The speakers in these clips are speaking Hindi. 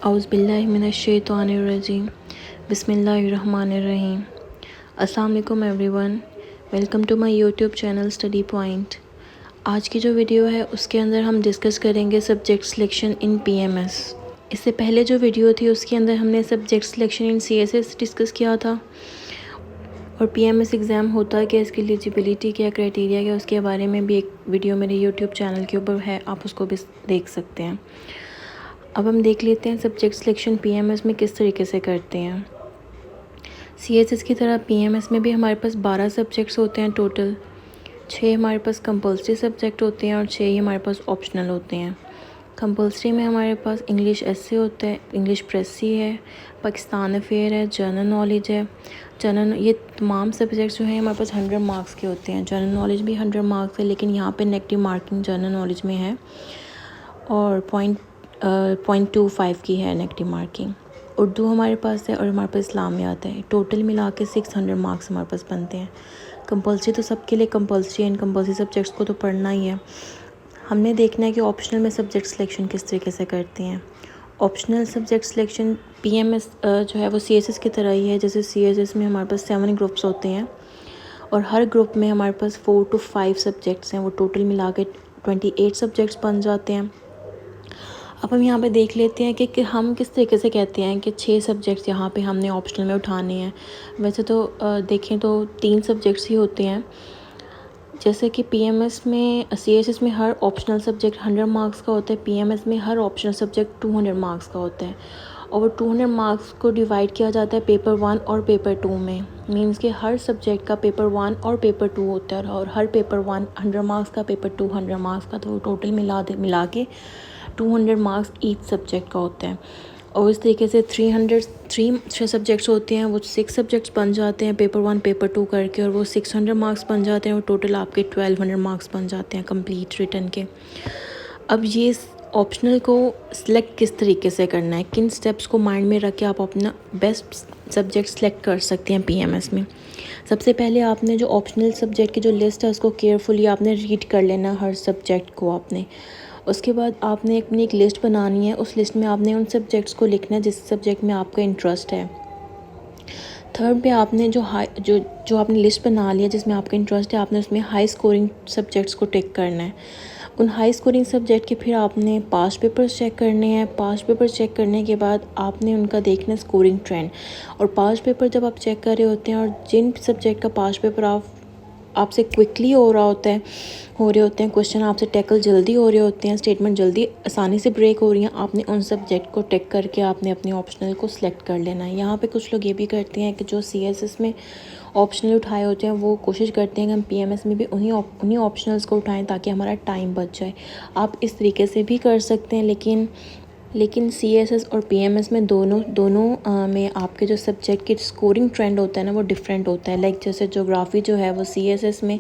औज़ुबिल्लाहिमिनश्शैतानिर्रजीम बिस्मिल्लाहिर्रहमानिर्रहीम। अस्सलाम वालेकुम everyone, welcome to my YouTube channel study point. आज की जो वीडियो है उसके अंदर हम डिस्कस करेंगे सब्जेक्ट सिलेक्शन इन पीएमएस। इससे पहले जो वीडियो थी उसके अंदर हमने subject selection in CSS discuss किया था और पीएमएस एग्ज़ाम होता क्या, इसकी एलिजिबिलिटी क्या, क्राइटेरिया क्या, उसके बारे में भी एक वीडियो मेरे यूट्यूब चैनल के ऊपर है, आप उसको भी देख सकते हैं। अब हम देख लेते हैं सब्जेक्ट सिलेक्शन पीएमएस में किस तरीके से करते हैं। सीएसएस की तरह पीएमएस में भी हमारे पास 12 सब्जेक्ट्स होते हैं टोटल। 6 हमारे पास कंपल्सरी सब्जेक्ट होते हैं और 6 ही हमारे पास ऑप्शनल होते हैं। कंपल्सरी में हमारे पास इंग्लिश एसए होता है, इंग्लिश प्रेसी है, पाकिस्तान अफेयर है, जनरल नॉलेज है। ये तमाम सब्जेक्ट्स जो हैं हमारे पास 100 मार्क्स के होते हैं। जनरल नॉलेज भी 100 मार्क्स है, लेकिन यहाँ पे नेगेटिव मार्किंग जनरल नॉलेज में है और 0.25 की है नेगेटिव मार्किंग। उर्दू हमारे पास है और हमारे पास इस्लामियात है। टोटल मिला के 600 मार्क्स हमारे पास बनते हैं। कंपल्सरी तो सबके लिए कंपल्सरी है, इन कंपल्सरी सब्जेक्ट्स को तो पढ़ना ही है। हमने देखना है कि ऑप्शनल में सब्जेक्ट सिलेक्शन किस तरीके से करते हैं। ऑप्शनल सब्जेक्ट सिलेक्शन पीएमएस जो है वो सीएसएस की तरह ही है। जैसे सीएसएस में हमारे पास 7 ग्रुप्स होते हैं और हर ग्रुप में हमारे पास 4 to 5 सब्जेक्ट्स हैं। वो टोटल मिला के 28 सब्जेक्ट्स बन जाते हैं। अब हम यहाँ पे देख लेते हैं कि हम किस तरीके से कहते हैं कि 6 सब्जेक्ट्स यहाँ पे हमने ऑप्शनल में उठाने हैं। वैसे तो देखें तो 3 सब्जेक्ट्स ही होते हैं। जैसे कि पीएमएस में, सीएसएस में हर ऑप्शनल सब्जेक्ट 100 मार्क्स का होता है। पीएमएस में हर ऑप्शनल सब्जेक्ट 200 मार्क्स का होता है और वो 200 मार्क्स को डिवाइड किया जाता है पेपर 1 और पेपर 2 में। मींस कि हर सब्जेक्ट का पेपर 1 और पेपर 2 होता है और हर पेपर 1 100 मार्क्स का, पेपर 2 100 मार्क्स का, तो टोटल मिला के 200 मार्क्स ईच सब्जेक्ट का होता है। और इस तरीके से 6 सब्जेक्ट्स होते हैं, वो 6 सब्जेक्ट्स बन जाते हैं पेपर 1 पेपर 2 करके, और वो 600 मार्क्स बन जाते हैं और टोटल आपके 1200 मार्क्स बन जाते हैं कंप्लीट रिटन के। अब ये ऑप्शनल को सिलेक्ट किस तरीके से करना है, किन स्टेप्स को माइंड में रख के आप अपना बेस्ट सब्जेक्ट सेलेक्ट कर सकते हैं पीएमएस में। सबसे पहले आपने जो ऑप्शनल सब्जेक्ट की जो लिस्ट है उसको केयरफुली आपने रीड कर लेना, हर सब्जेक्ट को आपने। उसके बाद आपने अपनी एक लिस्ट बनानी है। उस लिस्ट में आपने उन सब्जेक्ट्स को लिखना है जिस सब्जेक्ट में आपका इंटरेस्ट है। थर्ड पे आपने जो आपने लिस्ट बना लिया जिसमें आपका इंटरेस्ट है, आपने उसमें हाई स्कोरिंग सब्जेक्ट्स को टिक करना है। उन हाई स्कोरिंग सब्जेक्ट के फिर आपने पास्ट पेपर्स चेक करने हैं। पास्ट पेपर्स चेक करने के बाद आपने उनका देखना है स्कोरिंग ट्रेंड। और पास्ट पेपर जब आप चेक कर रहे होते हैं और जिन सब्जेक्ट का पास्ट पेपर आपसे क्विकली हो रहे होते हैं, क्वेश्चन आपसे टैकल जल्दी हो रहे होते हैं, स्टेटमेंट जल्दी आसानी से ब्रेक हो रही हैं, आपने उन सब्जेक्ट को टिक करके आपने अपने ऑप्शनल को सिलेक्ट कर लेना है। यहाँ पे कुछ लोग ये भी करते हैं कि जो सीएसएस में ऑप्शनल उठाए होते हैं वो कोशिश करते हैं कि हम पीएमएस में भी उन्हीं ऑप्शनल्स को उठाएं ताकि हमारा टाइम बच जाए। आप इस तरीके से भी कर सकते हैं, लेकिन सीएसएस और पीएमएस में दोनों में आपके जो सब्जेक्ट की स्कोरिंग ट्रेंड होता है ना वो डिफरेंट होता है। लाइक जैसे ज्योग्राफी जो है वो सीएसएस में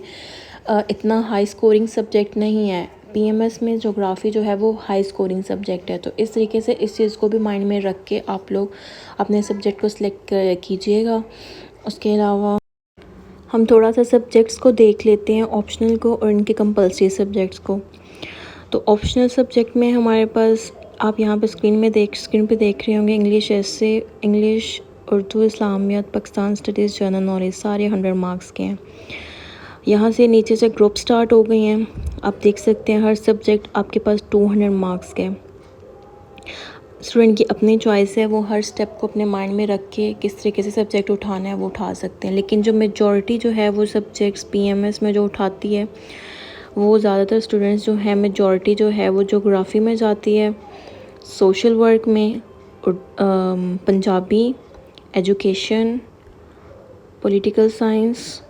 इतना हाई स्कोरिंग सब्जेक्ट नहीं है, पीएमएस में ज्योग्राफी जो है वो हाई स्कोरिंग सब्जेक्ट है। तो इस तरीके से इस चीज़ को भी माइंड में रख के आप लोग अपने सब्जेक्ट को सिलेक्ट कीजिएगा। उसके अलावा हम थोड़ा सा सब्जेक्ट्स को देख लेते हैं, ऑप्शनल को और इनके कंपल्सरी सब्जेक्ट्स को। तो ऑप्शनल सब्जेक्ट में हमारे पास, आप यहाँ पे स्क्रीन पे देख रहे होंगे, English essay, English, Urdu, Islamiyat, Pakistan studies, general knowledge, सारे 100 मार्क्स के हैं। यहाँ से नीचे से ग्रुप स्टार्ट हो गई हैं। आप देख सकते हैं हर सब्जेक्ट आपके पास 200 मार्क्स के। स्टूडेंट की अपनी चॉइस है, वो हर स्टेप को अपने माइंड में रख के किस तरीके से सब्जेक्ट उठाना है वो उठा सकते हैं। लेकिन जो मेजॉरिटी जो है वो सब्जेक्ट्स पीएमएस में जो उठाती है वो ज़्यादातर स्टूडेंट्स जो है, मेजॉरिटी जो है वो ज्योग्राफी में जाती है, सोशल वर्क में, पंजाबी, एजुकेशन, पॉलिटिकल साइंस,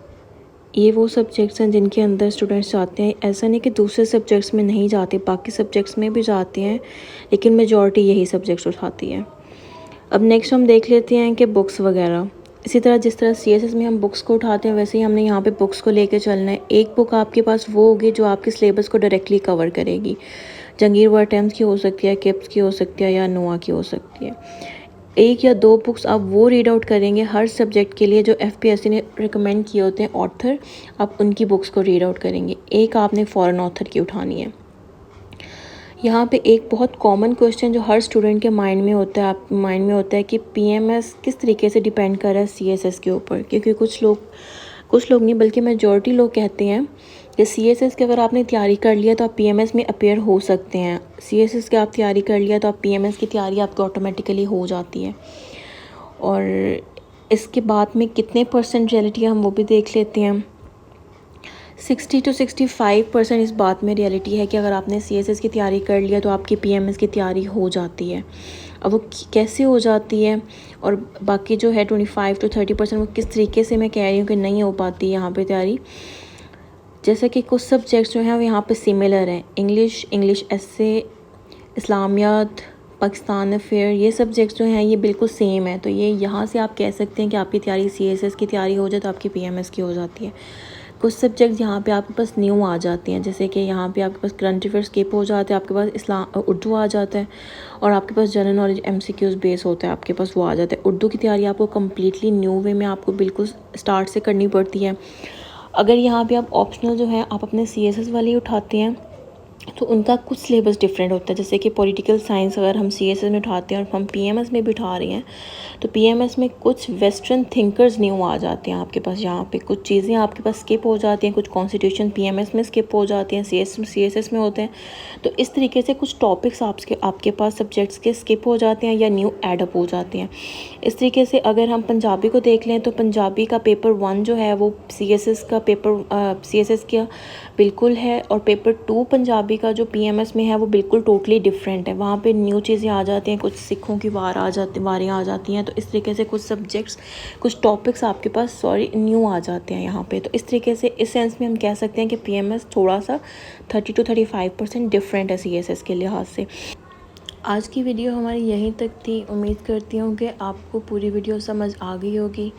ये वो सब्जेक्ट्स हैं जिनके अंदर स्टूडेंट्स जाते हैं। ऐसा नहीं कि दूसरे सब्जेक्ट्स में नहीं जाते, बाकी सब्जेक्ट्स में भी जाते हैं, लेकिन मेजॉरिटी यही सब्जेक्ट्स उठाती है। अब नेक्स्ट हम देख लेते हैं कि बुक्स वगैरह। इसी तरह जिस तरह सीएसएस में हम बुक्स को उठाते हैं वैसे ही हमने यहाँ पे बुक्स को लेके चलना है। एक बुक आपके पास वो होगी जो आपके सिलेबस को डायरेक्टली कवर करेगी। जंगीर व अटेम्प्ट्स की हो सकती है, किप्स की हो सकती है या नोआ की हो सकती है। 1 या 2 बुक्स आप वो रीड आउट करेंगे हर सब्जेक्ट के लिए जो एफपीएससी ने रिकमेंड किए होते हैं ऑथर, आप उनकी बुक्स को रीड आउट करेंगे। एक आपने फॉरेन ऑथर की उठानी है। यहाँ पे एक बहुत कॉमन क्वेश्चन जो हर स्टूडेंट के माइंड में होता है, आप माइंड में होता है कि पीएमएस किस तरीके से डिपेंड कर रहा है सीएसएस के ऊपर, क्योंकि कुछ लोग नहीं बल्कि मेजॉरिटी लोग कहते हैं कि सीएसएस की अगर आपने तैयारी कर लिया तो आप पीएमएस में अपीयर हो सकते हैं, सीएसएस की आप तैयारी कर लिया तो आप पीएमएस की तैयारी आपकी ऑटोमेटिकली हो जाती है। और इसके बाद में कितने परसेंट रियलिटी है हम वो भी देख लेते हैं। 60 to 65% इस बात में रियलिटी है कि अगर आपने सीएसएस की तैयारी कर लिया तो आपकी पीएमएस की तैयारी हो जाती है। अब वो कैसे हो जाती है और बाकी जो है 25 to 30% वो किस तरीके से मैं कह रही हूँ कि नहीं हो पाती यहाँ पे तैयारी। जैसे कि कुछ सब्जेक्ट्स जो हैं वो यहाँ पे सिमिलर हैं, इंग्लिश एसे, इस्लामियात, पाकिस्तान अफेयर, ये सब्जेक्ट्स जो हैं ये बिल्कुल सेम है। तो ये यहाँ से आप कह सकते हैं कि आपकी तैयारी सीएसएस की तैयारी हो जाए तो आपकी पीएमएस की हो जाती है। कुछ सब्जेक्ट्स यहाँ पे आपके पास न्यू आ जाती हैं, जैसे कि यहाँ पे आपके पास करंट अफेयर स्किप हो जाते हैं, आपके पास उर्दू आ जाता है और आपके पास जनरल नॉलेज एमसीक्यूज बेस होता है, आपके पास वो आ जाता है। उर्दू की तैयारी आपको कम्प्लीटली न्यू वे में आपको बिल्कुल स्टार्ट से करनी पड़ती है। अगर यहाँ पे आप ऑप्शनल जो है आप अपने सीएसएस वाले ही उठाते हैं तो उनका कुछ सिलेबस डिफरेंट होता है। जैसे कि पॉलिटिकल साइंस अगर हम सीएसएस में उठाते हैं और हम पीएमएस में भी उठा रहे हैं तो पीएमएस में कुछ वेस्टर्न थिंकर्स न्यू आ जाते हैं आपके पास, यहाँ पे कुछ चीज़ें आपके पास स्किप हो जाती हैं, कुछ कॉन्स्टिट्यूशन पीएमएस में स्किप हो जाती हैं, सीएसएस में होते हैं। तो इस तरीके से कुछ टॉपिक्स आपके पास सब्जेक्ट्स के स्किप हो जाते हैं या न्यू एडअप हो जाते हैं। इस तरीके से अगर हम पंजाबी को देख लें तो पंजाबी का पेपर 1 जो है वो सीएसएस का बिल्कुल है और पेपर 2 पंजाबी का जो पीएमएस में है वो बिल्कुल टोटली डिफरेंट है। वहाँ पे न्यू चीज़ें आ जाती हैं, कुछ सिखों की वारें आ जाती हैं। तो इस तरीके से कुछ सब्जेक्ट्स, कुछ टॉपिक्स आपके पास न्यू आ जाते हैं यहाँ पे। तो इस तरीके से इस सेंस में हम कह सकते हैं कि पीएमएस थोड़ा सा 30 to 35% डिफरेंट है सीएसएस के लिहाज से। आज की वीडियो हमारी यहीं तक थी। उम्मीद करती हूँ कि आपको पूरी वीडियो समझ आ गई होगी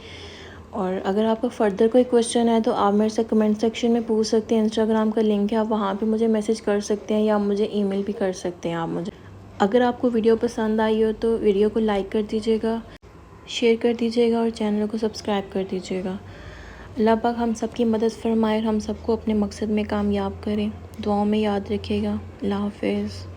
और अगर आपका फ़र्दर कोई क्वेश्चन है तो आप मेरे से कमेंट सेक्शन में पूछ सकते हैं। इंस्टाग्राम का लिंक है, आप वहाँ पे मुझे मैसेज कर सकते हैं या मुझे ईमेल भी कर सकते हैं आप मुझे। अगर आपको वीडियो पसंद आई हो तो वीडियो को लाइक कर दीजिएगा, शेयर कर दीजिएगा और चैनल को सब्सक्राइब कर दीजिएगा। अल्लाह पाक हम सब की मदद फरमाए और हम सबको अपने मकसद में कामयाब करें। दुआओं में याद रखिएगा। अल्लाह हाफ़िज़।